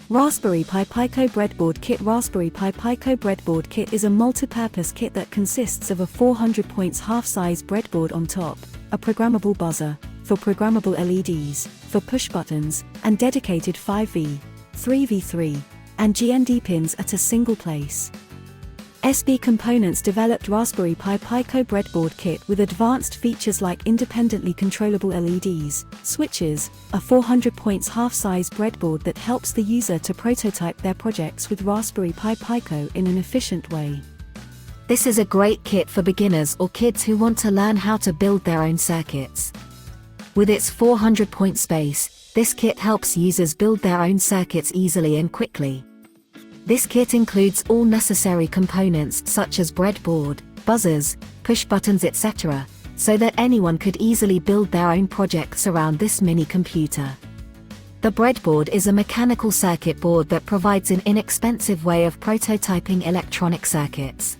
Raspberry Pi Pico Breadboard Kit. Raspberry Pi Pico Breadboard Kit is a multi-purpose kit that consists of a 400 points half-size breadboard on top, a programmable buzzer, for programmable LEDs, for push buttons, and dedicated 5V, 3V3, and GND pins at a single place. SB Components developed Raspberry Pi Pico Breadboard Kit with advanced features like independently controllable LEDs, switches, a 400 points half-size breadboard that helps the user to prototype their projects with Raspberry Pi Pico in an efficient way. This is a great kit for beginners or kids who want to learn how to build their own circuits. With its 400-point space, this kit helps users build their own circuits easily and quickly. This kit includes all necessary components such as breadboard, buzzers, push buttons, etc., so that anyone could easily build their own projects around this mini computer. The breadboard is a mechanical circuit board that provides an inexpensive way of prototyping electronic circuits.